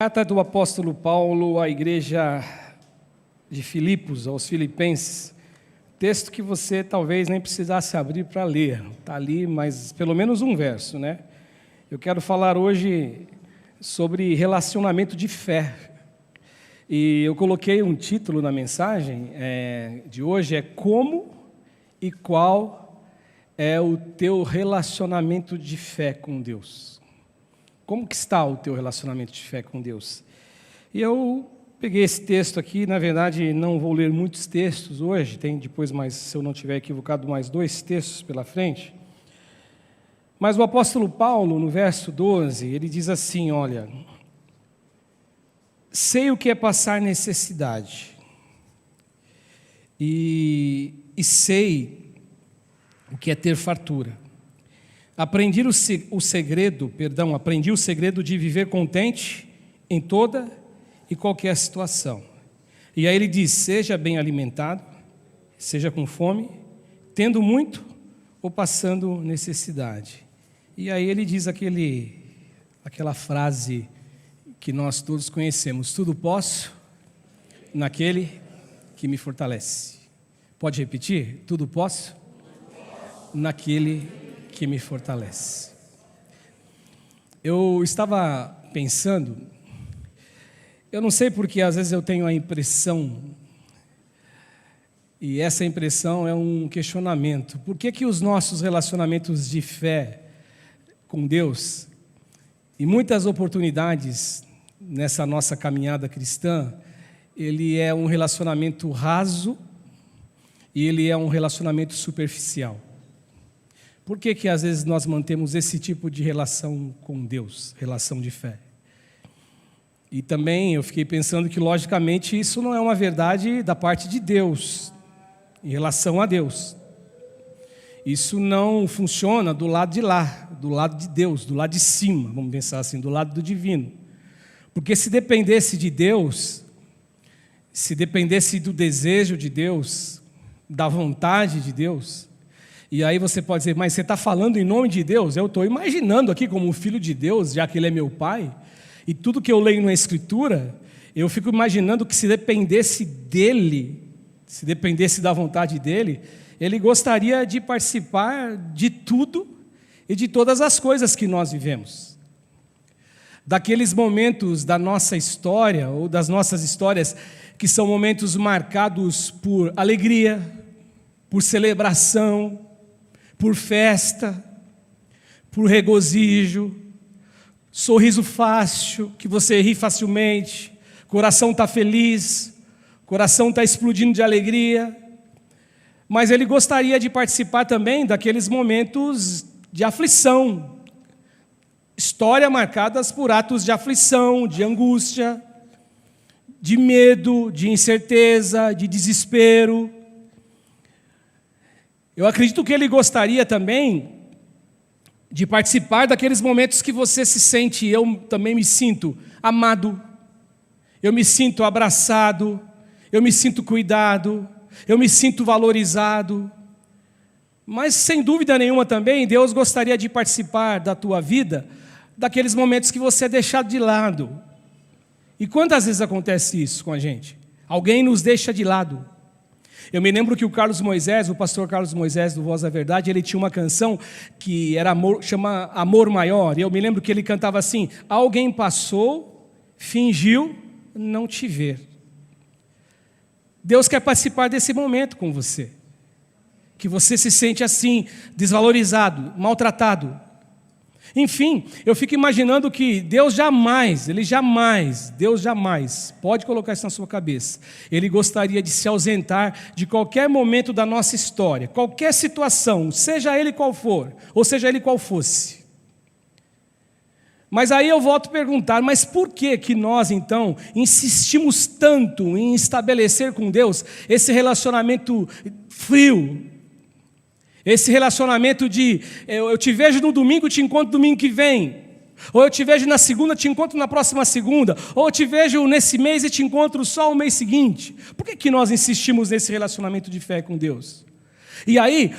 Carta do apóstolo Paulo à igreja de Filipos, aos filipenses, texto que você talvez nem precisasse abrir para ler, está ali, mas pelo menos um verso, né? Eu quero falar hoje sobre relacionamento de fé, e eu coloquei um título na mensagem de hoje, como e qual é o teu relacionamento de fé com Deus. Como que está o teu relacionamento de fé com Deus? E eu peguei esse texto aqui, na verdade não vou ler muitos textos hoje, tem depois mais, se eu não estiver equivocado, mais 2 textos pela frente. Mas o apóstolo Paulo, no verso 12, ele diz assim, olha, sei o que é passar necessidade, e sei o que é ter fartura. Aprendi o segredo de viver contente em toda e qualquer situação. E aí ele diz, seja bem alimentado, seja com fome, tendo muito ou passando necessidade. E aí ele diz aquela frase que nós todos conhecemos, tudo posso naquele que me fortalece. Pode repetir? Tudo posso naquele que me fortalece. Eu estava pensando, eu não sei porque às vezes eu tenho a impressão, e essa impressão é um questionamento, por que os nossos relacionamentos de fé com Deus, e muitas oportunidades nessa nossa caminhada cristã, ele é um relacionamento raso, e ele é um relacionamento superficial. Por que às vezes nós mantemos esse tipo de relação com Deus, relação de fé? E também eu fiquei pensando que, logicamente, isso não é uma verdade da parte de Deus, em relação a Deus. Isso não funciona do lado de lá, do lado de Deus, do lado de cima, vamos pensar assim, do lado do divino. Porque se dependesse de Deus, se dependesse do desejo de Deus, da vontade de Deus, e aí você pode dizer, mas você está falando em nome de Deus? Eu estou imaginando aqui como um filho de Deus, já que Ele é meu Pai, e tudo que eu leio na Escritura, eu fico imaginando que se dependesse dEle, se dependesse da vontade dEle, Ele gostaria de participar de tudo e de todas as coisas que nós vivemos. Daqueles momentos da nossa história, ou das nossas histórias, que são momentos marcados por alegria, por celebração, por festa, por regozijo, sorriso fácil, que você ri facilmente, coração está feliz, coração está explodindo de alegria, mas ele gostaria de participar também daqueles momentos de aflição, história marcadas por atos de aflição, de angústia, de medo, de incerteza, de desespero. Eu acredito que Ele gostaria também de participar daqueles momentos que você se sente, eu também me sinto amado, eu me sinto abraçado, eu me sinto cuidado, eu me sinto valorizado. Mas sem dúvida nenhuma também, Deus gostaria de participar da tua vida, daqueles momentos que você é deixado de lado. E quantas vezes acontece isso com a gente? Alguém nos deixa de lado. Eu me lembro que o pastor Carlos Moisés, do Voz da Verdade, ele tinha uma canção que chama Amor Maior, e eu me lembro que ele cantava assim, alguém passou, fingiu não te ver. Deus quer participar desse momento com você, que você se sente assim, desvalorizado, maltratado. Enfim, eu fico imaginando que Deus jamais, pode colocar isso na sua cabeça, Ele gostaria de se ausentar de qualquer momento da nossa história, qualquer situação, seja Ele qual for, ou seja Ele qual fosse. Mas aí eu volto a perguntar, mas por que nós então insistimos tanto em estabelecer com Deus esse relacionamento frio? Esse relacionamento de, eu te vejo no domingo, te encontro domingo que vem. Ou eu te vejo na segunda, te encontro na próxima segunda. Ou eu te vejo nesse mês e te encontro só o mês seguinte. Por que nós insistimos nesse relacionamento de fé com Deus? E aí,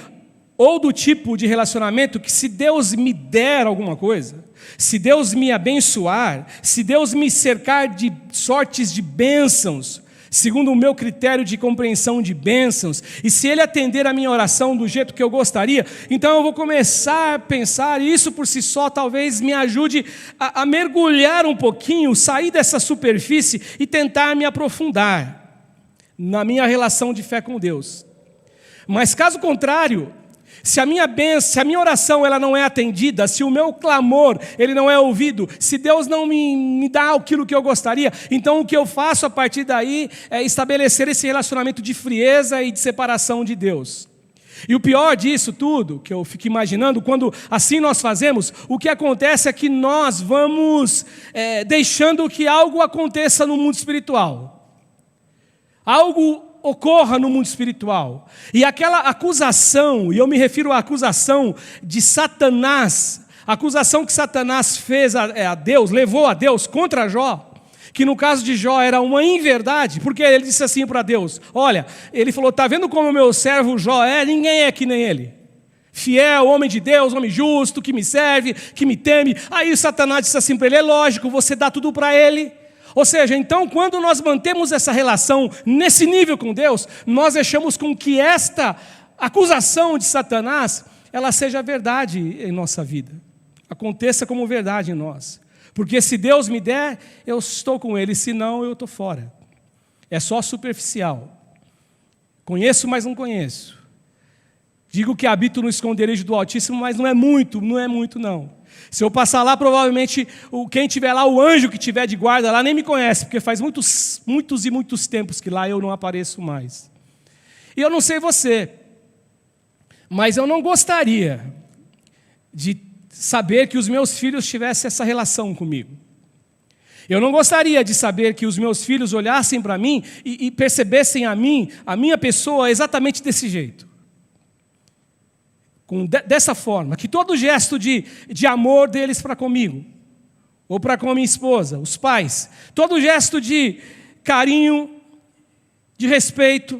ou do tipo de relacionamento que, se Deus me der alguma coisa, se Deus me abençoar, se Deus me cercar de sortes de bênçãos, segundo o meu critério de compreensão de bênçãos, e se Ele atender a minha oração do jeito que eu gostaria, então eu vou começar a pensar, e isso por si só talvez me ajude a mergulhar um pouquinho, sair dessa superfície e tentar me aprofundar na minha relação de fé com Deus. Mas caso contrário, se a minha oração ela não é atendida, se o meu clamor ele não é ouvido, se Deus não me dá aquilo que eu gostaria, então o que eu faço a partir daí é estabelecer esse relacionamento de frieza e de separação de Deus. E o pior disso tudo, que eu fico imaginando, quando assim nós fazemos, o que acontece é que nós vamos deixando que algo aconteça no mundo espiritual. Algo ocorra no mundo espiritual. E aquela acusação, e eu me refiro à acusação de Satanás, a acusação que Satanás fez a Deus, levou a Deus contra Jó, que no caso de Jó era uma inverdade, porque ele disse assim para Deus, olha, ele falou, está vendo como o meu servo Jó é? Ninguém é que nem ele. Fiel, homem de Deus, homem justo, que me serve, que me teme. Aí Satanás disse assim para ele, é lógico, você dá tudo para ele. Ou seja, então quando nós mantemos essa relação nesse nível com Deus, nós deixamos com que esta acusação de Satanás, ela seja verdade em nossa vida. Aconteça como verdade em nós. Porque se Deus me der, eu estou com Ele, se não, eu estou fora. É só superficial. Conheço, mas não conheço. Digo que habito no esconderijo do Altíssimo, mas não é muito não. Se eu passar lá, provavelmente quem estiver lá, o anjo que estiver de guarda lá, nem me conhece, porque faz muitos tempos que lá eu não apareço mais. E eu não sei você, mas eu não gostaria de saber que os meus filhos tivessem essa relação comigo. Eu não gostaria de saber que os meus filhos olhassem para mim e percebessem a minha pessoa exatamente desse jeito. Dessa forma, que todo gesto de amor deles para comigo, ou para com a minha esposa, os pais, todo gesto de carinho, de respeito,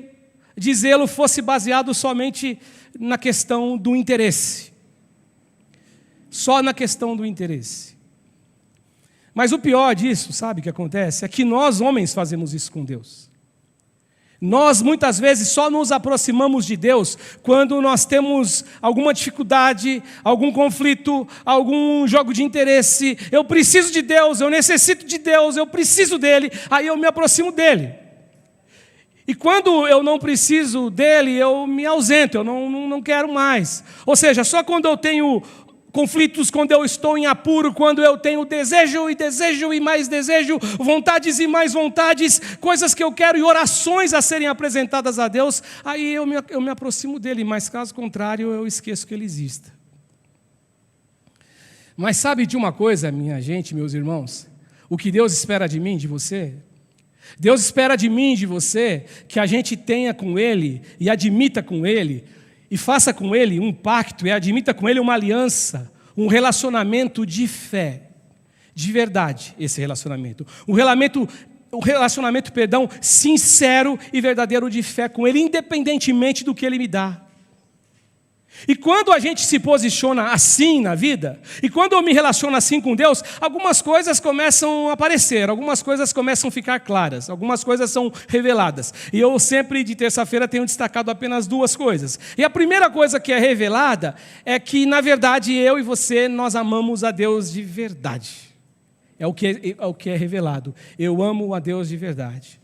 de zelo fosse baseado somente na questão do interesse. Só na questão do interesse. Mas o pior disso, sabe o que acontece? É que nós homens fazemos isso com Deus. Nós, muitas vezes, só nos aproximamos de Deus quando nós temos alguma dificuldade, algum conflito, algum jogo de interesse. Eu preciso de Deus, eu necessito de Deus, eu preciso dEle, aí eu me aproximo dEle. E quando eu não preciso dEle, eu me ausento, eu não quero mais. Ou seja, só quando eu tenho conflitos, quando eu estou em apuro, quando eu tenho desejo e mais desejo, vontades e mais vontades, coisas que eu quero e orações a serem apresentadas a Deus, aí eu me aproximo dele, mas caso contrário eu esqueço que ele exista. Mas sabe de uma coisa, minha gente, meus irmãos? O que Deus espera de mim, de você? Deus espera de mim, de você, que a gente tenha com Ele e admita com Ele, e faça com Ele um pacto e admita com Ele uma aliança, um relacionamento de fé, de verdade, esse relacionamento. Um relacionamento, sincero e verdadeiro de fé com Ele, independentemente do que Ele me dá. E quando a gente se posiciona assim na vida, e quando eu me relaciono assim com Deus, algumas coisas começam a aparecer, algumas coisas começam a ficar claras, algumas coisas são reveladas. E eu sempre, de terça-feira, tenho destacado apenas duas coisas. E a primeira coisa que é revelada é que, na verdade, eu e você, nós amamos a Deus de verdade. É o que é revelado. Eu amo a Deus de verdade.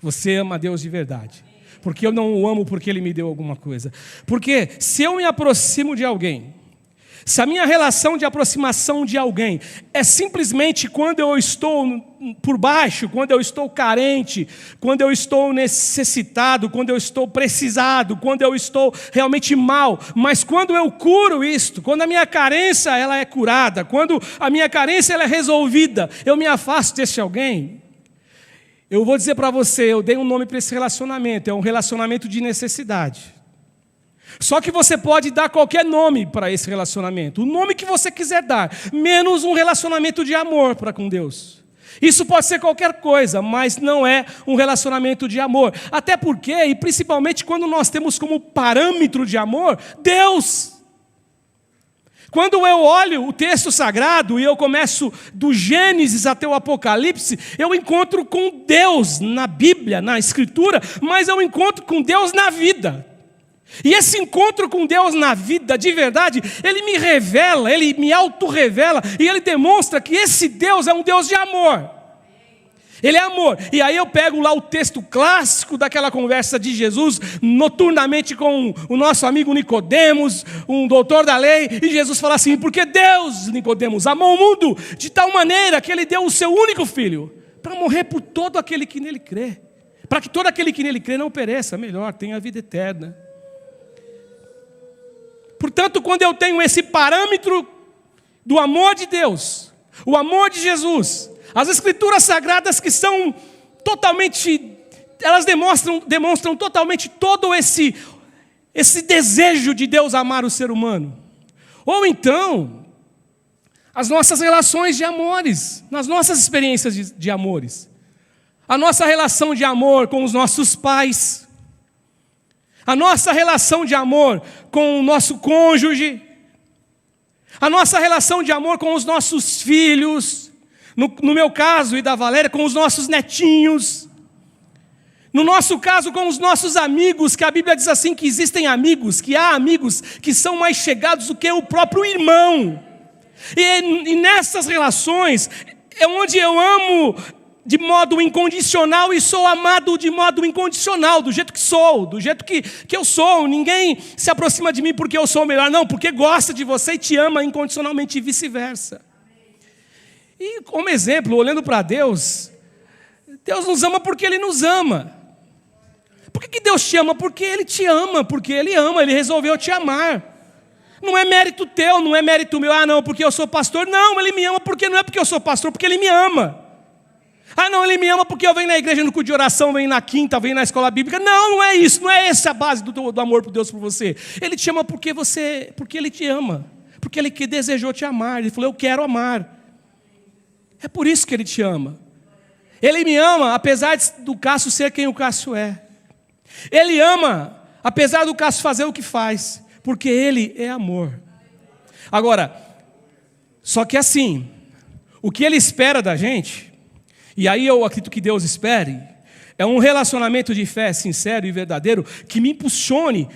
Você ama a Deus de verdade. Porque eu não o amo porque Ele me deu alguma coisa. Porque se eu me aproximo de alguém, se a minha relação de aproximação de alguém é simplesmente quando eu estou por baixo, quando eu estou carente, quando eu estou necessitado, quando eu estou precisado, quando eu estou realmente mal, mas quando eu curo isto, quando a minha carência ela é curada, quando a minha carência ela é resolvida, eu me afasto desse alguém. Eu vou dizer para você, eu dei um nome para esse relacionamento, é um relacionamento de necessidade. Só que você pode dar qualquer nome para esse relacionamento, o nome que você quiser dar, menos um relacionamento de amor para com Deus. Isso pode ser qualquer coisa, mas não é um relacionamento de amor. Até porque, e principalmente quando nós temos como parâmetro de amor, Deus. Quando eu olho o texto sagrado e eu começo do Gênesis até o Apocalipse, eu encontro com Deus na Bíblia, na Escritura, mas eu encontro com Deus na vida. E esse encontro com Deus na vida, de verdade, ele me revela, ele me autorrevela, e ele demonstra que esse Deus é um Deus de amor. Ele é amor. E aí eu pego lá o texto clássico daquela conversa de Jesus, noturnamente com o nosso amigo Nicodemos, um doutor da lei, e Jesus fala assim: porque Deus, Nicodemos, amou o mundo de tal maneira que ele deu o seu único filho, para morrer por todo aquele que nele crê, para que todo aquele que nele crê não pereça, melhor, tenha a vida eterna. Portanto, quando eu tenho esse parâmetro do amor de Deus, o amor de Jesus, as Escrituras Sagradas que são totalmente, elas demonstram totalmente todo esse desejo de Deus amar o ser humano. Ou então, as nossas relações de amores, nas nossas experiências de amores. A nossa relação de amor com os nossos pais, a nossa relação de amor com o nosso cônjuge, a nossa relação de amor com os nossos filhos, no meu caso e da Valéria, com os nossos netinhos, no nosso caso com os nossos amigos, que a Bíblia diz assim, que existem amigos, que há amigos que são mais chegados do que o próprio irmão, e nessas relações é onde eu amo de modo incondicional e sou amado de modo incondicional, do jeito que sou, do jeito que eu sou. Ninguém se aproxima de mim porque eu sou melhor, não, porque gosta de você e te ama incondicionalmente e vice-versa. E como exemplo, olhando para Deus, Deus nos ama porque Ele nos ama. Por que Deus te ama? Porque Ele te ama, porque Ele ama, Ele resolveu te amar. Não é mérito teu, não é mérito meu, não, porque eu sou pastor. Não, Ele me ama porque não é porque eu sou pastor, porque Ele me ama. Não, Ele me ama porque eu venho na igreja no culto de oração, venho na quinta, venho na escola bíblica. Não, não é isso, não é essa a base do amor por Deus por você. Ele te ama porque Ele te ama, porque Ele que desejou te amar. Ele falou, eu quero amar. É por isso que Ele te ama. Ele me ama, apesar do Cássio ser quem o Cássio é. Ele ama, apesar do Cássio fazer o que faz, porque Ele é amor. Agora, só que assim, o que Ele espera da gente, e aí eu acredito que Deus espere, é um relacionamento de fé sincero e verdadeiro, que me impulsione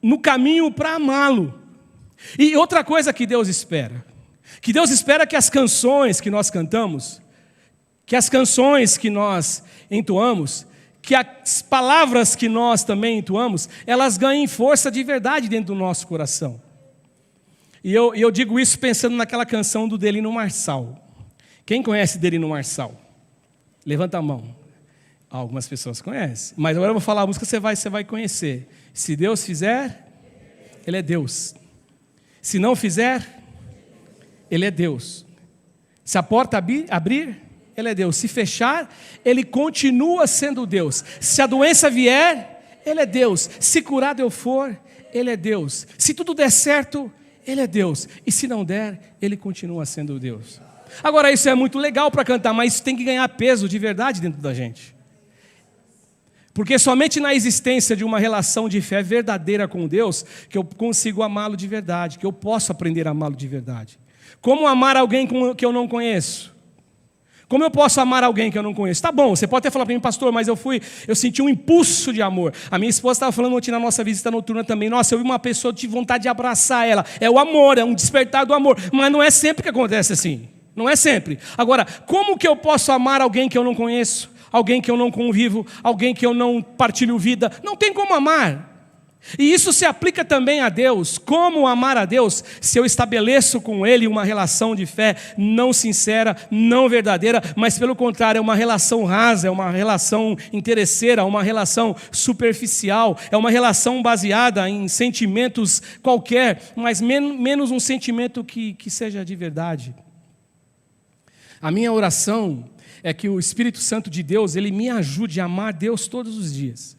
no caminho para amá-lo. E outra coisa que Deus espera que as canções que nós cantamos, que as canções que nós entoamos, que as palavras que nós também entoamos, elas ganhem força de verdade dentro do nosso coração. E eu digo isso pensando naquela canção do Delino Marçal. Quem conhece Delino Marçal? Levanta a mão. Algumas pessoas conhecem, mas agora eu vou falar a música, você vai conhecer. Se Deus fizer, Ele é Deus. Se não fizer, Ele é Deus. Se a porta abrir, Ele é Deus. Se fechar, Ele continua sendo Deus. Se a doença vier, Ele é Deus. Se curado eu for, Ele é Deus. Se tudo der certo, Ele é Deus. E se não der, Ele continua sendo Deus. Agora, isso é muito legal para cantar, mas isso tem que ganhar peso de verdade dentro da gente. Porque somente na existência de uma relação de fé verdadeira com Deus, que eu consigo amá-lo de verdade, que eu posso aprender a amá-lo de verdade. Como amar alguém que eu não conheço? Como eu posso amar alguém que eu não conheço? Tá bom, você pode até falar para mim, pastor, mas eu senti um impulso de amor. A minha esposa estava falando ontem na nossa visita noturna também. Nossa, eu vi uma pessoa, tive vontade de abraçar ela. É o amor, é um despertar do amor. Mas não é sempre que acontece assim. Não é sempre. Agora, como que eu posso amar alguém que eu não conheço? Alguém que eu não convivo? Alguém que eu não partilho vida? Não tem como amar. E isso se aplica também a Deus. Como amar a Deus se eu estabeleço com Ele uma relação de fé não sincera, não verdadeira, mas pelo contrário, é uma relação rasa, é uma relação interesseira, uma relação superficial, é uma relação baseada em sentimentos qualquer, mas menos um sentimento que seja de verdade. A minha oração é que o Espírito Santo de Deus, Ele me ajude a amar Deus todos os dias.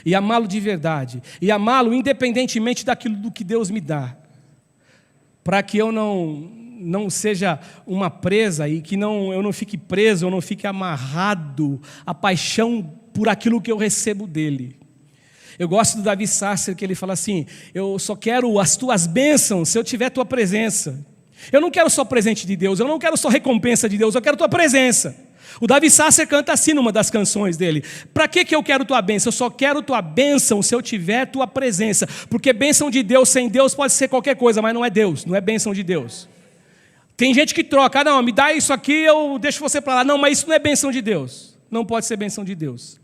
E amá-lo de verdade. E amá-lo independentemente daquilo do que Deus me dá. Para que eu não não seja uma presa e que eu não fique preso, eu não fique amarrado à paixão por aquilo que eu recebo dele. Eu gosto do Davi Sasser, que ele fala assim: eu só quero as tuas bênçãos se eu tiver tua presença. Eu não quero só presente de Deus, eu não quero só recompensa de Deus, eu quero tua presença. O Davi Sasser canta assim numa das canções dele: para que eu quero tua bênção? Eu só quero tua bênção se eu tiver tua presença. Porque bênção de Deus sem Deus pode ser qualquer coisa, mas não é Deus, não é bênção de Deus. Tem gente que troca: não, me dá isso aqui, eu deixo você para lá. Não, mas isso não é bênção de Deus, não pode ser bênção de Deus.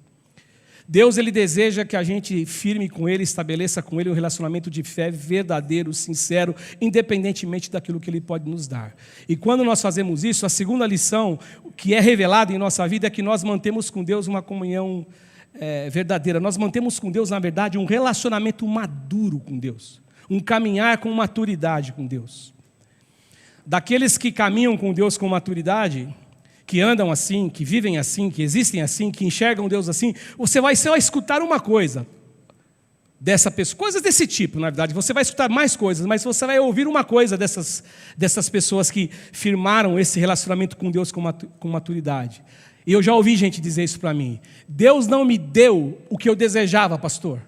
Deus, Ele deseja que a gente firme com Ele, estabeleça com Ele um relacionamento de fé verdadeiro, sincero, independentemente daquilo que Ele pode nos dar. E quando nós fazemos isso, a segunda lição que é revelada em nossa vida é que nós mantemos com Deus uma comunhão verdadeira. Nós mantemos com Deus, na verdade, um relacionamento maduro com Deus, um caminhar com maturidade com Deus. Daqueles que caminham com Deus com maturidade, que andam assim, que vivem assim, que existem assim, que enxergam Deus assim, você vai só escutar uma coisa dessa pessoa, coisas desse tipo, na verdade. Você vai escutar mais coisas, mas você vai ouvir uma coisa dessas pessoas que firmaram esse relacionamento com Deus com maturidade. E eu já ouvi gente dizer isso para mim: Deus não me deu o que eu desejava, pastor.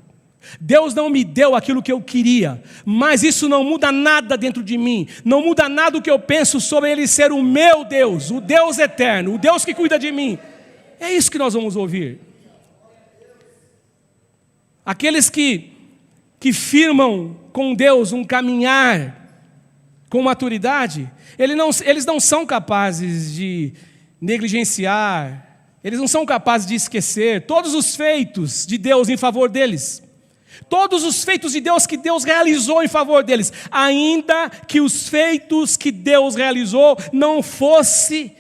Deus não me deu aquilo que eu queria, mas isso não muda nada dentro de mim, não muda nada o que eu penso sobre Ele ser o meu Deus, o Deus eterno, o Deus que cuida de mim. É isso que nós vamos ouvir. Aqueles que firmam com Deus um caminhar com maturidade, eles não são capazes de negligenciar, eles não são capazes de esquecer todos os feitos de Deus em favor deles. Todos os feitos de Deus que Deus realizou em favor deles, ainda que os feitos que Deus realizou não fossem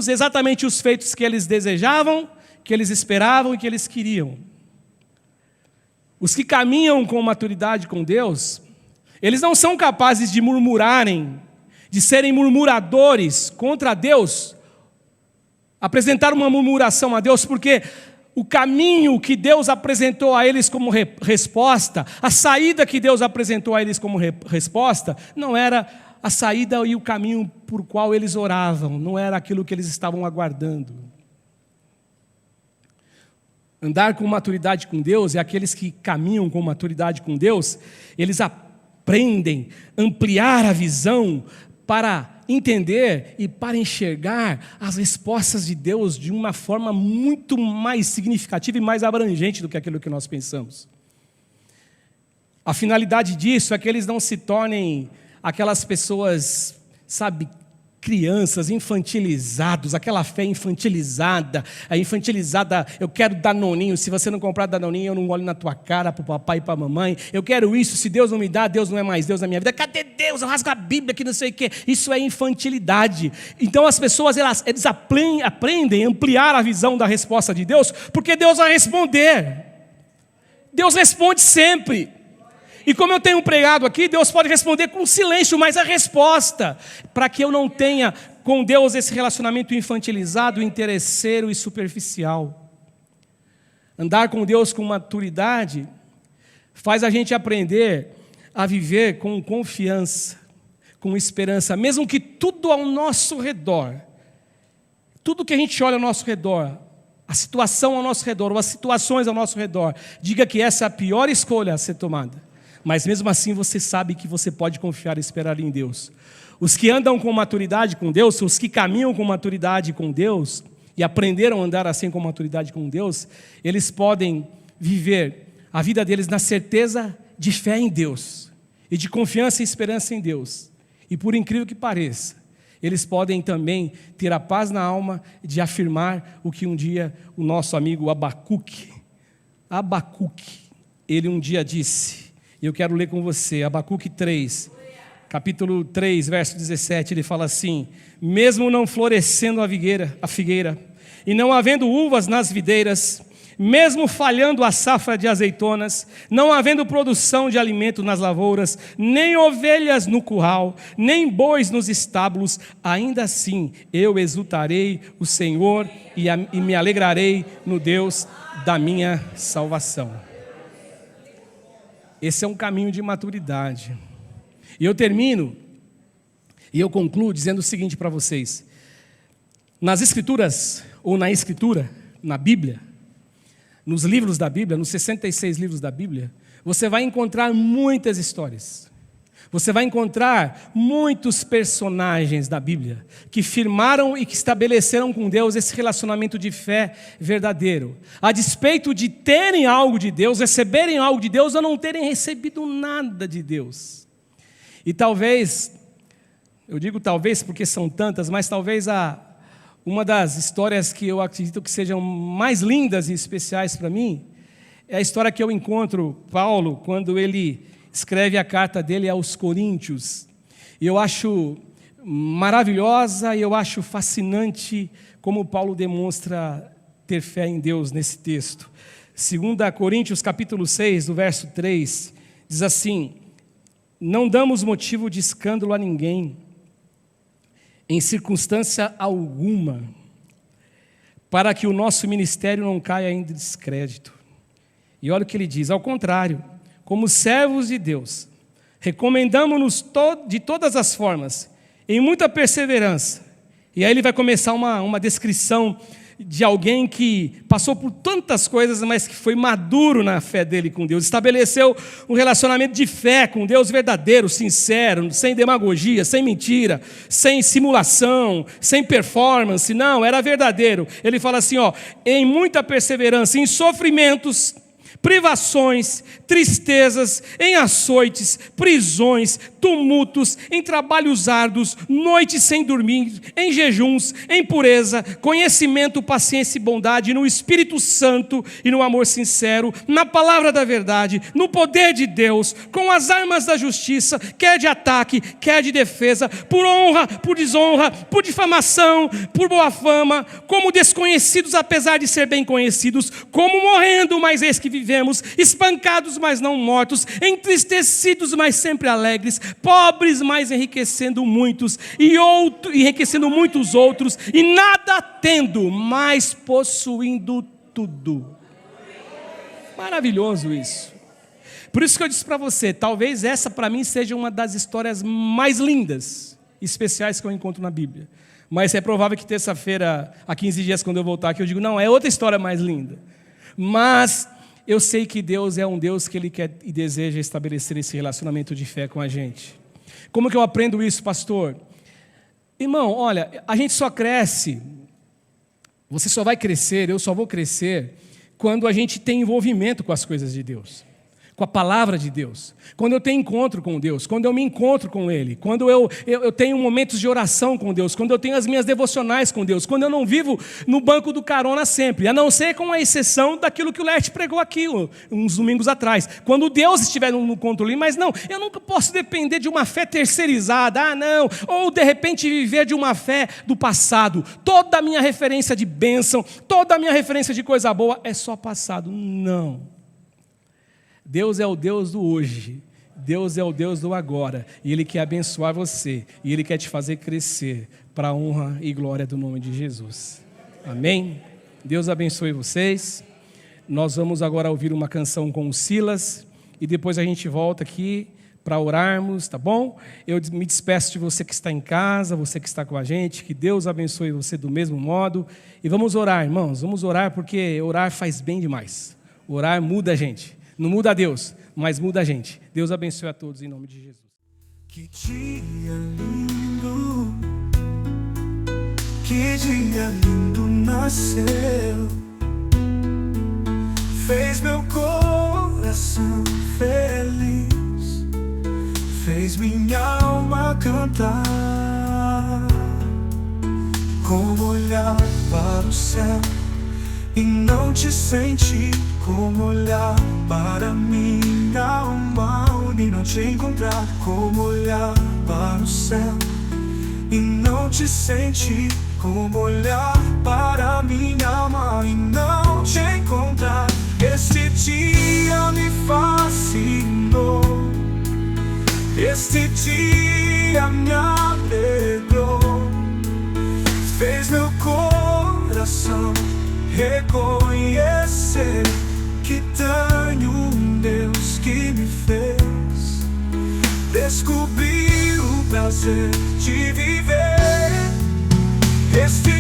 exatamente os feitos que eles desejavam, que eles esperavam e que eles queriam. Os que caminham com maturidade com Deus, eles não são capazes de murmurarem, de serem murmuradores contra Deus, apresentar uma murmuração a Deus, porque o caminho que Deus apresentou a eles como resposta, a saída que Deus apresentou a eles como resposta, não era a saída e o caminho por qual eles oravam, não era aquilo que eles estavam aguardando. Andar com maturidade com Deus é aqueles que caminham com maturidade com Deus, eles aprendem a ampliar a visão para entender e para enxergar as respostas de Deus de uma forma muito mais significativa e mais abrangente do que aquilo que nós pensamos. A finalidade disso é que eles não se tornem aquelas pessoas, sabe, crianças, infantilizados, aquela fé infantilizada, eu quero danoninho, se você não comprar danoninho, eu não olho na tua cara para o papai e para a mamãe, eu quero isso, se Deus não me dá, Deus não é mais Deus na minha vida, cadê Deus? Eu rasgo a Bíblia que não sei o quê, isso é infantilidade. Então as pessoas, eles aprendem a ampliar a visão da resposta de Deus, porque Deus vai responder, Deus responde sempre. E como eu tenho pregado aqui, Deus pode responder com silêncio, mas a resposta, para que eu não tenha com Deus esse relacionamento infantilizado, interesseiro e superficial. Andar com Deus com maturidade faz a gente aprender a viver com confiança, com esperança, mesmo que tudo ao nosso redor, tudo que a gente olha ao nosso redor, a situação ao nosso redor, ou as situações ao nosso redor, diga que essa é a pior escolha a ser tomada. Mas mesmo assim você sabe que você pode confiar e esperar em Deus. Os que andam com maturidade com Deus, os que caminham com maturidade com Deus, e aprenderam a andar assim com maturidade com Deus, eles podem viver a vida deles na certeza de fé em Deus, e de confiança e esperança em Deus. E por incrível que pareça, eles podem também ter a paz na alma de afirmar o que um dia o nosso amigo Abacuque, ele um dia disse. E eu quero ler com você, Abacuque 3, capítulo 3, verso 17, ele fala assim: mesmo não florescendo a figueira, e não havendo uvas nas videiras, mesmo falhando a safra de azeitonas, não havendo produção de alimento nas lavouras, nem ovelhas no curral, nem bois nos estábulos, ainda assim eu exultarei o Senhor e me alegrarei no Deus da minha salvação. Esse é um caminho de maturidade. E eu termino E eu concluo dizendo o seguinte para vocês: nas Escrituras, ou na Escritura, na Bíblia, nos livros da Bíblia, nos 66 livros da Bíblia, você vai encontrar muitas histórias. Você vai encontrar muitos personagens da Bíblia que firmaram e que estabeleceram com Deus esse relacionamento de fé verdadeiro. A despeito de terem algo de Deus, receberem algo de Deus ou não terem recebido nada de Deus. E talvez, eu digo talvez porque são tantas, mas talvez uma das histórias que eu acredito que sejam mais lindas e especiais para mim é a história que eu encontro Paulo quando ele escreve a carta dele aos Coríntios. E eu acho maravilhosa e eu acho fascinante como Paulo demonstra ter fé em Deus nesse texto. 2 Coríntios capítulo 6, do verso 3, diz assim: não damos motivo de escândalo a ninguém, em circunstância alguma, para que o nosso ministério não caia em descrédito. E olha o que ele diz: ao contrário, como servos de Deus, recomendamos-nos de todas as formas, em muita perseverança. E aí ele vai começar uma descrição de alguém que passou por tantas coisas, mas que foi maduro na fé dele com Deus, estabeleceu um relacionamento de fé com Deus verdadeiro, sincero, sem demagogia, sem mentira, sem simulação, sem performance, não, era verdadeiro. Ele fala assim, em muita perseverança, em sofrimentos, privações, tristezas, em açoites, prisões, tumultos, em trabalhos árduos, noites sem dormir, em jejuns, em pureza, conhecimento, paciência e bondade, no Espírito Santo e no amor sincero, na palavra da verdade, no poder de Deus, com as armas da justiça, quer de ataque, quer de defesa, por honra, por desonra, por difamação, por boa fama, como desconhecidos apesar de ser bem conhecidos, como morrendo, mas eis que vivemos, espancados, mas não mortos, entristecidos, mas sempre alegres, pobres, mas enriquecendo muitos, enriquecendo muitos outros, e nada tendo, mas possuindo tudo. Maravilhoso isso. Por isso que eu disse para você, talvez essa para mim seja uma das histórias mais lindas, especiais que eu encontro na Bíblia. Mas é provável que terça-feira, há 15 dias, quando eu voltar aqui, eu digo, não, é outra história mais linda. Mas eu sei que Deus é um Deus que Ele quer e deseja estabelecer esse relacionamento de fé com a gente. Como que eu aprendo isso, pastor? Irmão, olha, a gente só cresce, você só vai crescer, eu só vou crescer, quando a gente tem envolvimento com as coisas de Deus, com a palavra de Deus, quando eu tenho encontro com Deus, quando eu me encontro com Ele, quando eu tenho momentos de oração com Deus, quando eu tenho as minhas devocionais com Deus, quando eu não vivo no banco do carona sempre, a não ser com a exceção daquilo que o Lerte pregou aqui uns domingos atrás, quando Deus estiver no controle, mas não, eu nunca posso depender de uma fé terceirizada, ou de repente viver de uma fé do passado, toda a minha referência de bênção, toda a minha referência de coisa boa é só passado, não. Deus é o Deus do hoje, Deus é o Deus do agora, e Ele quer abençoar você, e Ele quer te fazer crescer para a honra e glória do nome de Jesus. Amém? Deus abençoe vocês. Nós vamos agora ouvir uma canção com o Silas, e depois a gente volta aqui para orarmos, tá bom? Eu me despeço de você que está em casa, você que está com a gente, que Deus abençoe você do mesmo modo, e vamos orar, irmãos, vamos orar, porque orar faz bem demais, orar muda a gente. Não muda a Deus, mas muda a gente. Deus abençoe a todos em nome de Jesus. Que dia lindo, que dia lindo nasceu, fez meu coração feliz, fez minha alma cantar. Como olhar para o céu e não te sentir, como olhar para minha alma e não te encontrar, como olhar para o céu e não te sentir, como olhar para minha alma e não te encontrar. Este dia me fascinou, este dia me alegrou, fez meu coração reconhecer que tenho um Deus que me fez descobrir o prazer prazer de viver este